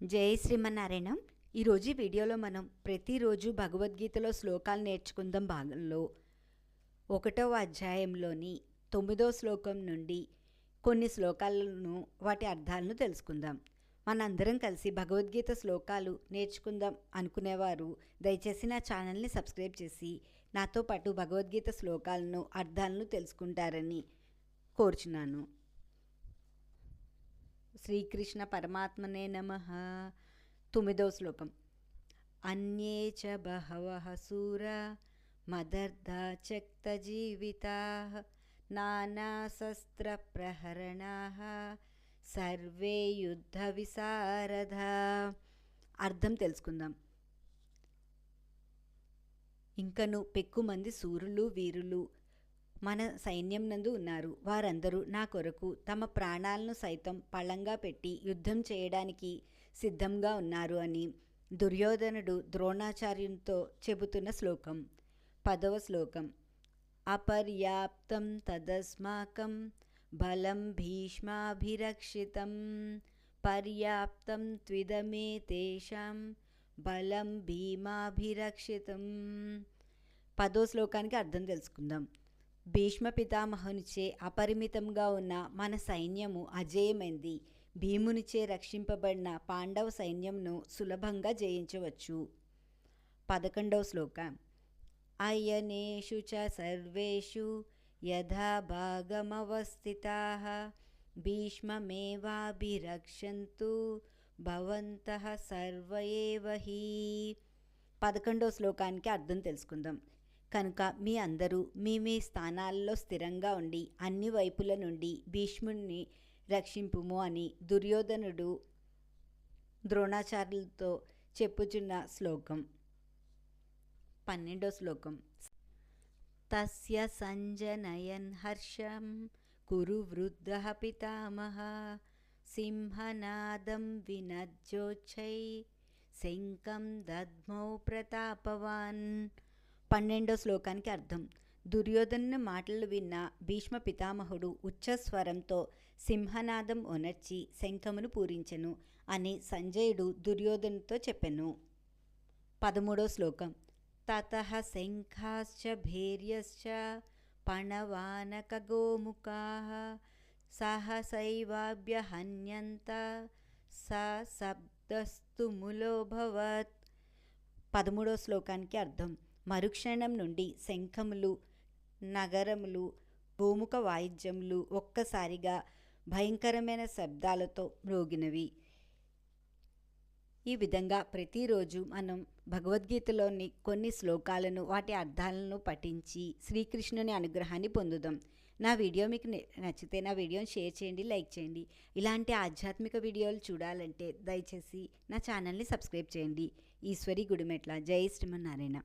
జై శ్రీమన్నారాయణ. ఈరోజు ఈ వీడియోలో మనం ప్రతిరోజు భగవద్గీతలో శ్లోకాలు నేర్చుకుందాం భాగంలో 1వ అధ్యాయంలోని 9వ శ్లోకం నుండి కొన్ని శ్లోకాలను వాటి అర్థాలను తెలుసుకుందాం. మనందరం కలిసి భగవద్గీత శ్లోకాలు నేర్చుకుందాం అనుకునేవారు దయచేసి నా ఛానల్ని సబ్స్క్రైబ్ చేసి నాతో పాటు భగవద్గీత శ్లోకాలను అర్థాలను తెలుసుకుంటారని కోరుచున్నాను. శ్రీకృష్ణ పరమాత్మనే నమః. 9వ శ్లోకం. అన్యే చ బహవః శూరా మదర్థా త్యక్తజీవితాః నానాశస్త్ర ప్రహరణాః సర్వే యుద్ధ విశారదా. అర్థం తెలుసుకుందాం. ఇంకను పెక్కుమంది శూరులు వీరులు మన సైన్యం నందు ఉన్నారు. వారందరూ నా కొరకు తమ ప్రాణాలను సైతం పళంగా పెట్టి యుద్ధం చేయడానికి సిద్ధంగా ఉన్నారు అని దుర్యోధనుడు ద్రోణాచార్యునితో చెబుతున్న శ్లోకం. 10వ శ్లోకం. అపర్యాప్తం తదస్మాకం బలం భీష్మాభిరక్షితం పర్యాప్తం త్విదమే తేషాం బలం భీమాభిరక్షితం. 10వ శ్లోకానికి అర్థం తెలుసుకుందాం. భీష్మ పితామహునిచే అపరిమితంగా ఉన్న మన సైన్యము అజేయమైంది. భీమునిచే రక్షింపబడిన పాండవ సైన్యంను సులభంగా జయించవచ్చు. 11వ శ్లోకం. అయనేషు చ సర్వేషు యథా భాగమవస్థితాః భీష్మమేవాభిరక్షन्तు భవంతః సర్వ ఏవ హి. 11వ శ్లోకానికి అర్థం తెలుసుకుందాం. కనుక మీ అందరూ మీ మీ స్థానాల్లో స్థిరంగా ఉండి అన్ని వైపుల నుండి భీష్ముడిని రక్షింపుము అని దుర్యోధనుడు ద్రోణాచార్యులతో చెప్పుచున్న శ్లోకం. 12వ శ్లోకం. తస్య సంజనయన్ హర్షం కురు వృద్ధః పితామహ సింహనాదం వినజ్జోచ్చై శంఖం దద్మౌ ప్రతాపవాన్. 12వ శ్లోకానికి అర్థం. దుర్యోధను మాటలు విన్న భీష్మ పితామహుడు ఉచ్చస్వరంతో సింహనాదం ఒనర్చి శంఖమును పూరించెను అని సంజయుడు దుర్యోధనుతో చెప్పెను. 13వ శ్లోకం. తతః శంఖాశ్చ భేర్యశ్చ పణవానక గోముఖాః సహసైవాభ్యహన్యంత సశబ్దస్తు ములోభవత్. 13వ శ్లోకానికి అర్థం. మరుక్షణం నుండి శంఖములు నగరములు గోముఖ వాయిద్యములు ఒక్కసారిగా భయంకరమైన శబ్దాలతో మ్రోగినవి. ఈ విధంగా ప్రతిరోజు మనం భగవద్గీతలోని కొన్ని శ్లోకాలను వాటి అర్థాలను పఠించి శ్రీకృష్ణుని అనుగ్రహాన్ని పొందుదాం. నా వీడియో మీకు నచ్చితే నా వీడియోని షేర్ చేయండి, లైక్ చేయండి. ఇలాంటి ఆధ్యాత్మిక వీడియోలు చూడాలంటే దయచేసి నా ఛానల్ని సబ్స్క్రైబ్ చేయండి. ఈశ్వరి గుడిమెట్ల. జై శ్రీమన్నారాయణ.